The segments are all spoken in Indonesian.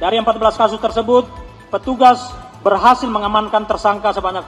Dari 14 kasus tersebut, petugas berhasil mengamankan tersangka sebanyak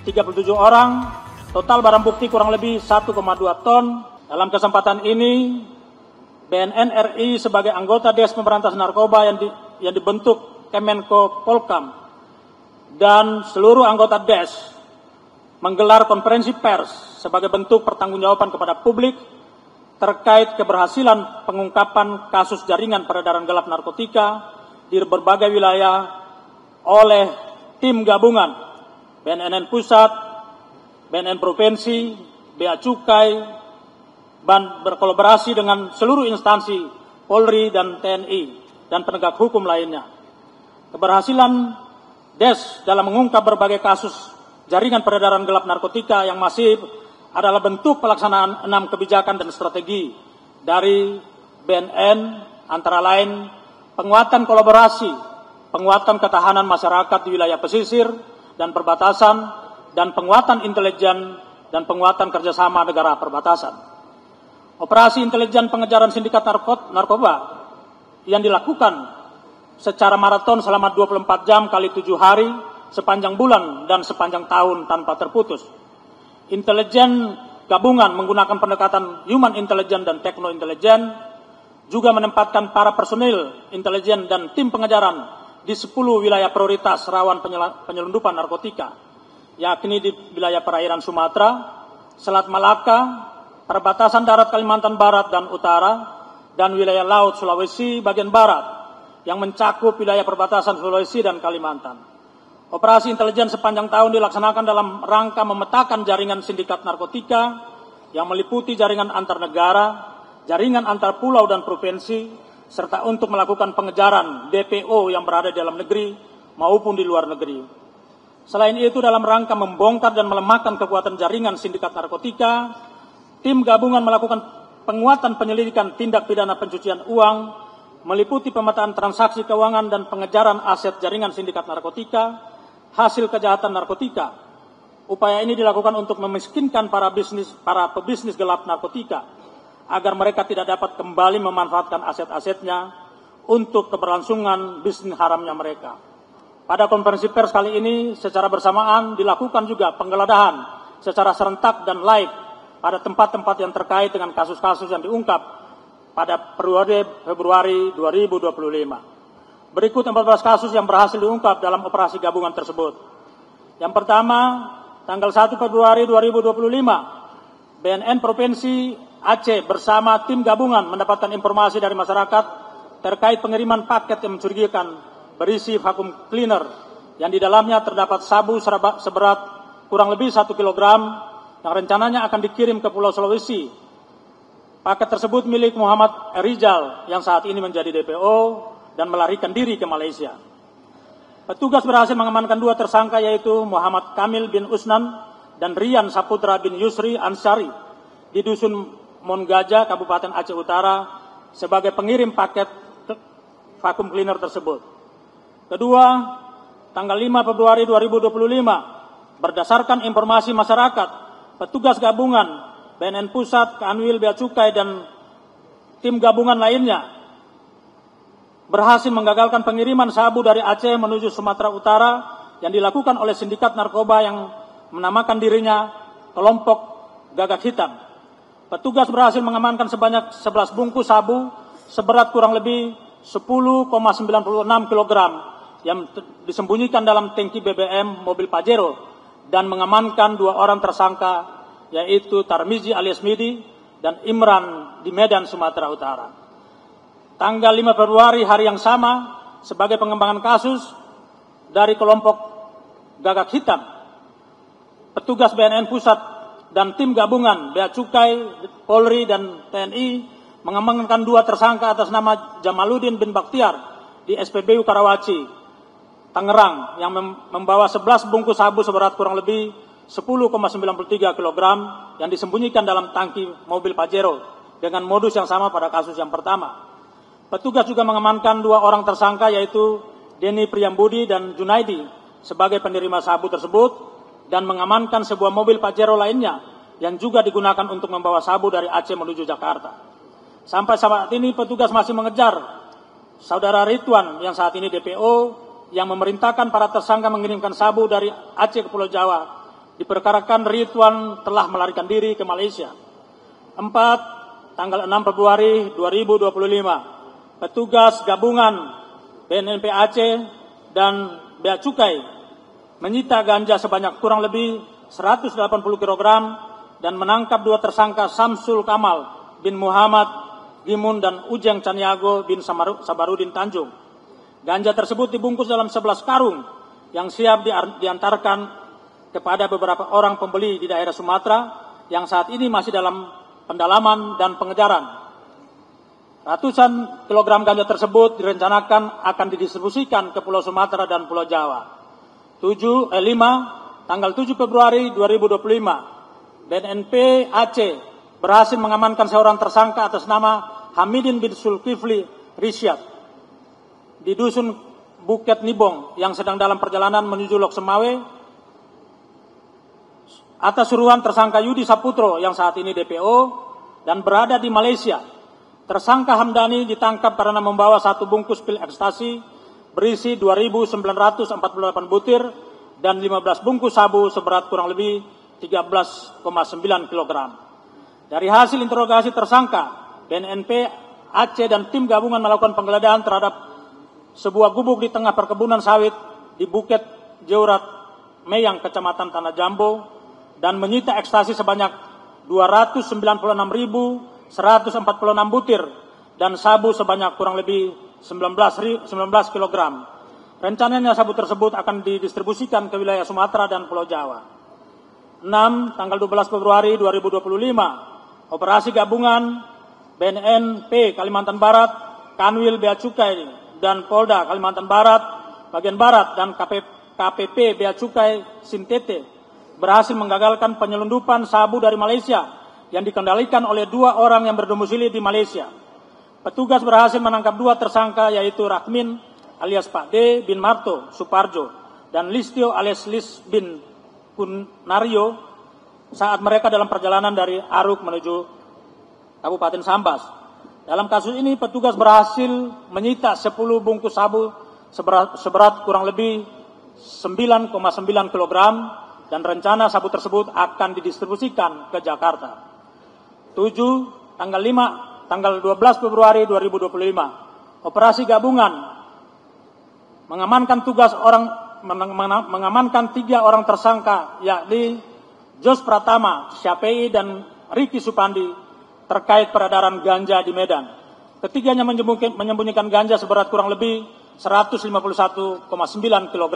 37 orang, total barang bukti kurang lebih 1,2 ton. Dalam kesempatan ini, BNN RI sebagai anggota Des Pemberantasan Narkoba yang dibentuk Kemenko Polkam dan seluruh anggota Des menggelar konferensi pers sebagai bentuk pertanggungjawaban kepada publik terkait keberhasilan pengungkapan kasus jaringan peredaran gelap narkotika di berbagai wilayah oleh tim gabungan BNN Pusat, BNN Provinsi, Bea Cukai, dan berkolaborasi dengan seluruh instansi Polri dan TNI dan penegak hukum lainnya. Keberhasilan Des dalam mengungkap berbagai kasus jaringan peredaran gelap narkotika yang masif adalah bentuk pelaksanaan 6 kebijakan dan strategi dari BNN, antara lain penguatan kolaborasi, penguatan ketahanan masyarakat di wilayah pesisir dan perbatasan, dan penguatan intelijen dan penguatan kerjasama negara perbatasan. Operasi intelijen pengejaran sindikat narkoba yang dilakukan secara maraton selama 24 jam kali 7 hari, sepanjang bulan dan sepanjang tahun tanpa terputus. Intelijen gabungan menggunakan pendekatan human intelligence dan techno intelligence, juga menempatkan para personil intelijen dan tim pengejaran di 10 wilayah prioritas rawan penyelundupan narkotika, yakni di wilayah perairan Sumatera, Selat Malaka, perbatasan darat Kalimantan Barat dan Utara, dan wilayah laut Sulawesi bagian Barat, yang mencakup wilayah perbatasan Sulawesi dan Kalimantan. Operasi intelijen sepanjang tahun dilaksanakan dalam rangka memetakan jaringan sindikat narkotika yang meliputi jaringan antar negara, jaringan antar pulau dan provinsi, serta untuk melakukan pengejaran DPO yang berada di dalam negeri maupun di luar negeri. Selain itu, dalam rangka membongkar dan melemahkan kekuatan jaringan sindikat narkotika, tim gabungan melakukan penguatan penyelidikan tindak pidana pencucian uang, meliputi pemetaan transaksi keuangan dan pengejaran aset jaringan sindikat narkotika, hasil kejahatan narkotika. Upaya ini dilakukan untuk memiskinkan para pebisnis gelap narkotika, agar mereka tidak dapat kembali memanfaatkan aset-asetnya untuk keberlangsungan bisnis haramnya mereka. Pada konferensi pers kali ini, secara bersamaan dilakukan juga penggeledahan secara serentak dan live pada tempat-tempat yang terkait dengan kasus-kasus yang diungkap pada periode Februari 2025. Berikut 14 kasus yang berhasil diungkap dalam operasi gabungan tersebut. Yang pertama, tanggal 1 Februari 2025, BNN Provinsi Aceh bersama tim gabungan mendapatkan informasi dari masyarakat terkait pengiriman paket yang mencurigakan berisi vacuum cleaner yang di dalamnya terdapat sabu seberat kurang lebih 1 kg yang rencananya akan dikirim ke Pulau Sulawesi. Paket tersebut milik Muhammad Rizal yang saat ini menjadi DPO dan melarikan diri ke Malaysia. Petugas berhasil mengamankan 2 tersangka, yaitu Muhammad Kamil bin Usnan dan Rian Saputra bin Yusri Ansari di Dusun Mongaja, Kabupaten Aceh Utara, sebagai pengirim paket vacuum cleaner tersebut. Kedua, tanggal 5 Februari 2025, berdasarkan informasi masyarakat, petugas gabungan BNN Pusat, Kanwil, Bea Cukai, dan tim gabungan lainnya berhasil menggagalkan pengiriman sabu dari Aceh menuju Sumatera Utara yang dilakukan oleh sindikat narkoba yang menamakan dirinya kelompok Gagak Hitam. Petugas berhasil mengamankan sebanyak 11 bungkus sabu seberat kurang lebih 10,96 kg yang disembunyikan dalam tangki BBM mobil Pajero dan mengamankan 2 orang tersangka, yaitu Tarmizi alias Midi dan Imran di Medan, Sumatera Utara. Tanggal 5 Februari hari yang sama, sebagai pengembangan kasus dari kelompok Gagak Hitam, petugas BNN Pusat dan tim gabungan Bea Cukai, Polri, dan TNI mengembangkan 2 tersangka atas nama Jamaluddin bin Bakhtiar di SPBU Karawaci, Tangerang, yang membawa 11 bungkus sabu seberat kurang lebih 10,93 kg yang disembunyikan dalam tangki mobil Pajero dengan modus yang sama pada kasus yang pertama. Petugas juga mengamankan 2 orang tersangka, yaitu Denny Priyambudi dan Junaidi sebagai penerima sabu tersebut, dan mengamankan sebuah mobil Pajero lainnya yang juga digunakan untuk membawa sabu dari Aceh menuju Jakarta. Sampai saat ini petugas masih mengejar Saudara Ridwan yang saat ini DPO yang memerintahkan para tersangka mengirimkan sabu dari Aceh ke Pulau Jawa, diperkarakan Ridwan telah melarikan diri ke Malaysia. 4. Tanggal 6 Februari 2025, petugas gabungan BNNP Aceh dan Bea Cukai menyita ganja sebanyak kurang lebih 180 kg dan menangkap 2 tersangka Samsul Kamal bin Muhammad Gimun dan Ujeng Caniago bin Sabarudin Tanjung. Ganja tersebut dibungkus dalam 11 karung yang siap diantarkan kepada beberapa orang pembeli di daerah Sumatera yang saat ini masih dalam pendalaman dan pengejaran. Ratusan kilogram ganja tersebut direncanakan akan didistribusikan ke Pulau Sumatera dan Pulau Jawa. 5. Tanggal 7 Februari 2025, BNNP Aceh berhasil mengamankan seorang tersangka atas nama Hamidin bin Zulkifli Risyad di Dusun Bukit Nibong yang sedang dalam perjalanan menuju Lok Semawe atas suruhan tersangka Yudi Saputro yang saat ini DPO dan berada di Malaysia. Tersangka Hamdani ditangkap karena membawa 1 bungkus pil ekstasi berisi 2.948 butir dan 15 bungkus sabu seberat kurang lebih 13,9 kg. Dari hasil interogasi tersangka, BNNP Aceh dan tim gabungan melakukan penggeledahan terhadap sebuah gubuk di tengah perkebunan sawit di Bukit Jeurat Meyang, Kecamatan Tanah Jambo, dan menyita ekstasi sebanyak 296.146 butir dan sabu sebanyak kurang lebih 19 kg. Rencananya sabu tersebut akan didistribusikan ke wilayah Sumatera dan Pulau Jawa. 6. Tanggal 12 Februari 2025, operasi gabungan BNNP Kalimantan Barat, Kanwil Bea Cukai dan Polda Kalimantan Barat bagian Barat dan KPP Bea Cukai Sintete berhasil menggagalkan penyelundupan sabu dari Malaysia yang dikendalikan oleh 2 orang yang berdomisili di Malaysia. Petugas berhasil menangkap 2 tersangka yaitu Rahmin alias Pak D bin Marto Suparjo dan Listio alias Lis bin Kunario saat mereka dalam perjalanan dari Aruk menuju Kabupaten Sambas. Dalam kasus ini petugas berhasil menyita 10 bungkus sabu seberat kurang lebih 9,9 kg dan rencana sabu tersebut akan didistribusikan ke Jakarta. 7. Tanggal 12 Februari 2025, operasi gabungan mengamankan 3 orang tersangka yakni Jos Pratama, Syafei dan Riki Supandi terkait peredaran ganja di Medan. Ketiganya menyembunyikan ganja seberat kurang lebih 151,9 kg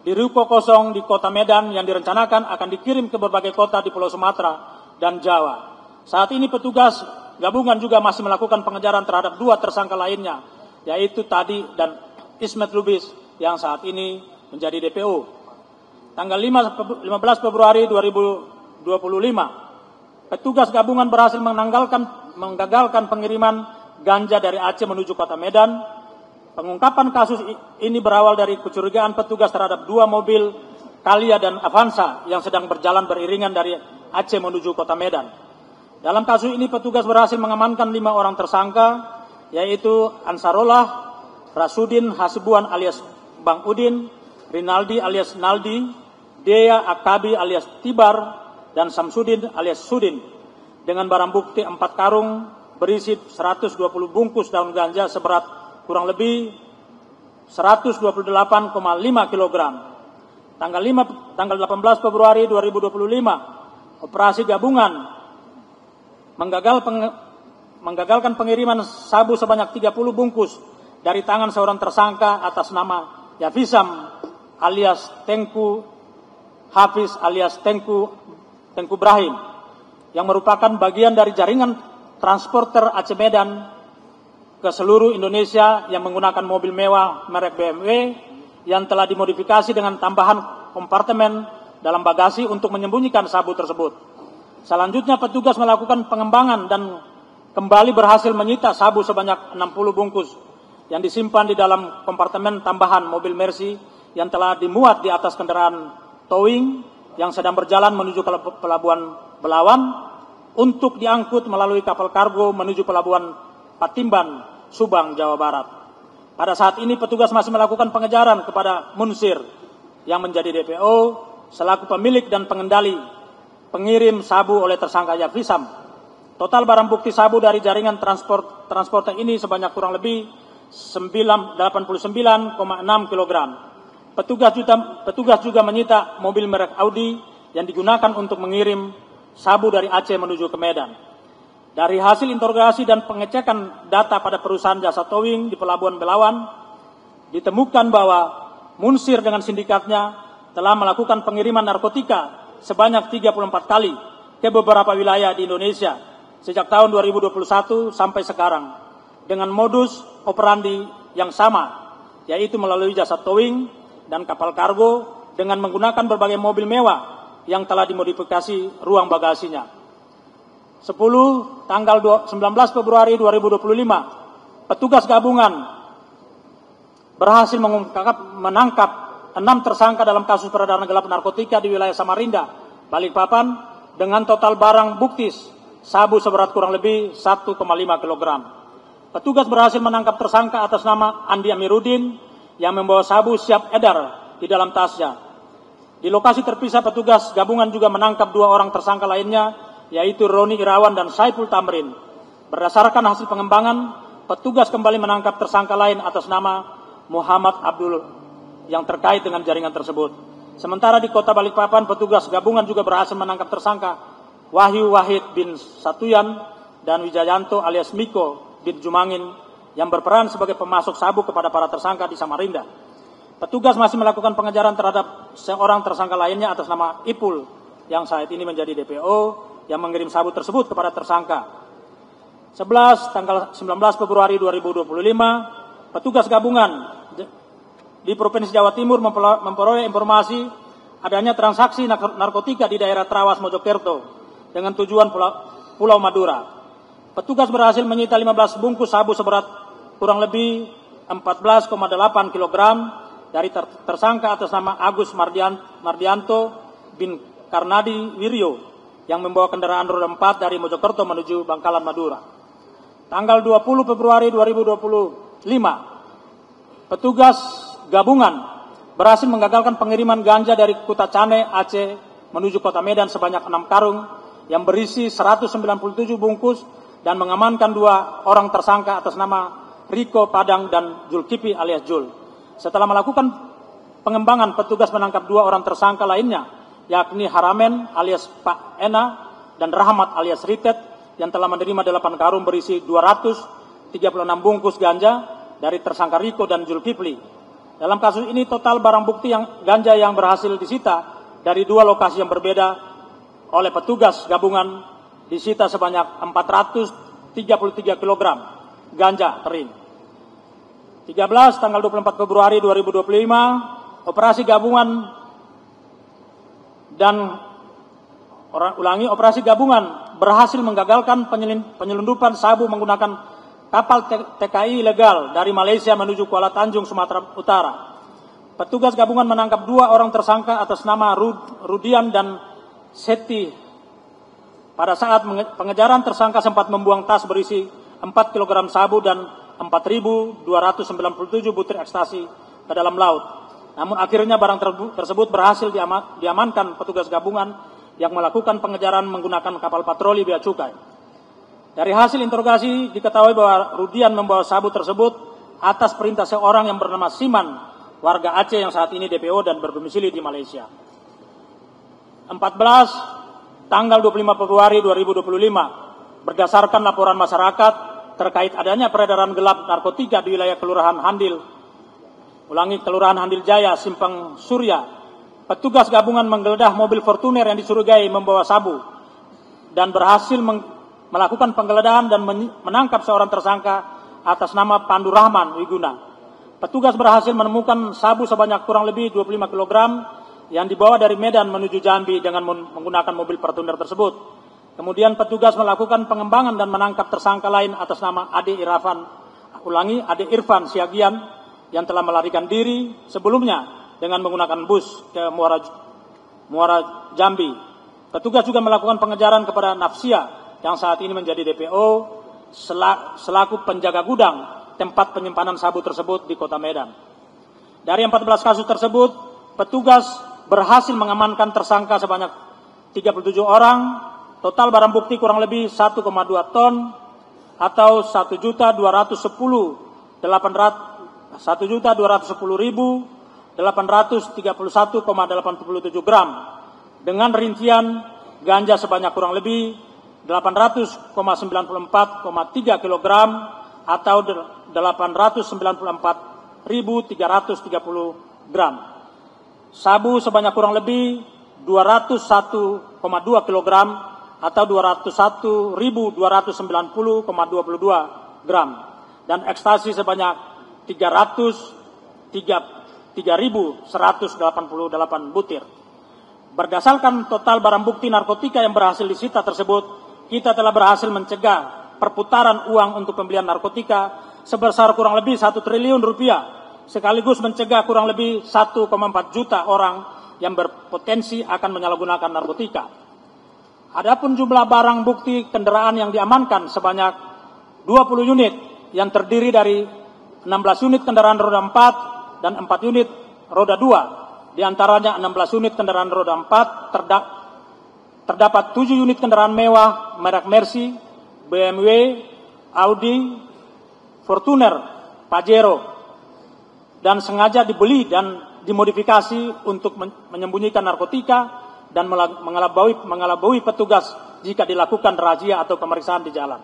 di ruko kosong di kota Medan yang direncanakan akan dikirim ke berbagai kota di Pulau Sumatera dan Jawa. Saat ini petugas gabungan juga masih melakukan pengejaran terhadap 2 tersangka lainnya, yaitu Tadi dan Ismet Lubis yang saat ini menjadi DPO. Tanggal 15 Februari 2025, petugas gabungan berhasil menggagalkan pengiriman ganja dari Aceh menuju kota Medan. Pengungkapan kasus ini berawal dari kecurigaan petugas terhadap 2 mobil Kalia dan Avanza yang sedang berjalan beriringan dari Aceh menuju kota Medan. Dalam kasus ini petugas berhasil mengamankan 5 orang tersangka, yaitu Ansarullah, Rasudin Hasibuan alias Bang Udin, Rinaldi alias Naldi, Dea Akabi alias Tibar, dan Samsudin alias Sudin dengan barang bukti 4 karung berisi 120 bungkus daun ganja seberat kurang lebih 128,5 kg. Tanggal 18 Februari 2025, operasi gabungan menggagalkan pengiriman sabu sebanyak 30 bungkus dari tangan seorang tersangka atas nama Yafisam alias Tengku Hafiz alias Tengku Brahim yang merupakan bagian dari jaringan transporter Aceh Medan ke seluruh Indonesia yang menggunakan mobil mewah merek BMW yang telah dimodifikasi dengan tambahan kompartemen dalam bagasi untuk menyembunyikan sabu tersebut. Selanjutnya petugas melakukan pengembangan dan kembali berhasil menyita sabu sebanyak 60 bungkus yang disimpan di dalam kompartemen tambahan mobil Mercy yang telah dimuat di atas kendaraan towing yang sedang berjalan menuju ke Pelabuhan Belawan untuk diangkut melalui kapal kargo menuju Pelabuhan Patimban, Subang, Jawa Barat. Pada saat ini petugas masih melakukan pengejaran kepada Munsir yang menjadi DPO selaku pemilik dan pengendali pengirim sabu oleh tersangka Yafrisam. Total barang bukti sabu dari jaringan transporter ini sebanyak kurang lebih 89,6 kg. Petugas juga menyita mobil merek Audi yang digunakan untuk mengirim sabu dari Aceh menuju ke Medan. Dari hasil interogasi dan pengecekan data pada perusahaan jasa towing di Pelabuhan Belawan, ditemukan bahwa Munsir dengan sindikatnya telah melakukan pengiriman narkotika sebanyak 34 kali ke beberapa wilayah di Indonesia sejak tahun 2021 sampai sekarang dengan modus operandi yang sama, yaitu melalui jasa towing dan kapal kargo dengan menggunakan berbagai mobil mewah yang telah dimodifikasi ruang bagasinya. 10. Tanggal 19 Februari 2025, petugas gabungan berhasil menangkap 6 tersangka dalam kasus peredaran gelap narkotika di wilayah Samarinda, Balikpapan, dengan total barang bukti sabu seberat kurang lebih 1,5 kg. Petugas berhasil menangkap tersangka atas nama Andi Amiruddin yang membawa sabu siap edar di dalam tasnya. Di lokasi terpisah, petugas gabungan juga menangkap 2 orang tersangka lainnya, yaitu Roni Irawan dan Saiful Tamrin. Berdasarkan hasil pengembangan, petugas kembali menangkap tersangka lain atas nama Muhammad Abdul yang terkait dengan jaringan tersebut. Sementara di Kota Balikpapan, petugas gabungan juga berhasil menangkap tersangka Wahyu Wahid bin Satuyan dan Wijayanto alias Miko bin Jumangin yang berperan sebagai pemasok sabu kepada para tersangka di Samarinda. Petugas masih melakukan pengejaran terhadap seorang tersangka lainnya atas nama Ipul yang saat ini menjadi DPO yang mengirim sabu tersebut kepada tersangka. 11. Tanggal 19 Februari 2025, petugas gabungan di Provinsi Jawa Timur memperoleh informasi adanya transaksi narkotika di daerah Trawas, Mojokerto dengan tujuan Pulau Madura. Petugas berhasil menyita 15 bungkus sabu seberat kurang lebih 14,8 kg dari tersangka atas nama Agus Mardianto bin Karnadi Wiryo yang membawa kendaraan roda 4 dari Mojokerto menuju Bangkalan, Madura. Tanggal 20 Februari 2025, petugas gabungan berhasil menggagalkan pengiriman ganja dari Kutacane, Aceh menuju Kota Medan sebanyak 6 karung yang berisi 197 bungkus dan mengamankan 2 orang tersangka atas nama Riko Padang dan Zulkifli alias Jul. Setelah melakukan pengembangan, petugas menangkap 2 orang tersangka lainnya, yakni Haramen alias Pak Ena dan Rahmat alias Ritet yang telah menerima 8 karung berisi 236 bungkus ganja dari tersangka Riko dan Zulkifli. Dalam kasus ini total barang bukti ganja yang berhasil disita dari 2 lokasi yang berbeda oleh petugas gabungan disita sebanyak 433 kg ganja kering. 13. Tanggal 24 Februari 2025, operasi gabungan operasi gabungan berhasil menggagalkan penyelundupan sabu menggunakan kapal TKI ilegal dari Malaysia menuju Kuala Tanjung, Sumatera Utara. Petugas gabungan menangkap 2 orang tersangka atas nama Rudian dan Seti. Pada saat pengejaran, tersangka sempat membuang tas berisi 4 kg sabu dan 4.297 butir ekstasi ke dalam laut. Namun akhirnya barang tersebut berhasil diamankan petugas gabungan yang melakukan pengejaran menggunakan kapal patroli bea cukai. Dari hasil interogasi diketahui bahwa Rudian membawa sabu tersebut atas perintah seorang yang bernama Siman, warga Aceh yang saat ini DPO dan berdomisili di Malaysia. 14. Tanggal 25 Februari 2025, berdasarkan laporan masyarakat terkait adanya peredaran gelap narkotika di wilayah Kelurahan Handil Jaya, Simpang Surya, petugas gabungan menggeledah mobil Fortuner yang dicurigai membawa sabu dan berhasil melakukan penggeledahan dan menangkap seorang tersangka atas nama Pandu Rahman Wiguna. Petugas berhasil menemukan sabu sebanyak kurang lebih 25 kg yang dibawa dari Medan menuju Jambi dengan menggunakan mobil Fortuner tersebut. Kemudian petugas melakukan pengembangan dan menangkap tersangka lain atas nama Ade Irfan Siagian yang telah melarikan diri sebelumnya dengan menggunakan bus ke Muara Jambi. Petugas juga melakukan pengejaran kepada Nafsia yang saat ini menjadi DPO selaku penjaga gudang tempat penyimpanan sabu tersebut di Kota Medan. Dari 14 kasus tersebut, petugas berhasil mengamankan tersangka sebanyak 37 orang, total barang bukti kurang lebih 1,2 ton atau 1.210.831,87 gram dengan rincian ganja sebanyak kurang lebih 800,94,3 kg atau 894.330 gram. Sabu sebanyak kurang lebih 201,2 kg atau 201.290,22 gram dan ekstasi sebanyak 303.188 butir. Berdasarkan total barang bukti narkotika yang berhasil disita tersebut, kita telah berhasil mencegah perputaran uang untuk pembelian narkotika sebesar kurang lebih 1 triliun rupiah, sekaligus mencegah kurang lebih 1,4 juta orang yang berpotensi akan menyalahgunakan narkotika. Adapun jumlah barang bukti kendaraan yang diamankan sebanyak 20 unit yang terdiri dari 16 unit kendaraan roda 4 dan 4 unit roda 2. Di antaranya 16 unit kendaraan roda 4 terdapat 7 unit kendaraan mewah merek Mercy, BMW, Audi, Fortuner, Pajero dan sengaja dibeli dan dimodifikasi untuk menyembunyikan narkotika dan mengelabui petugas jika dilakukan razia atau pemeriksaan di jalan.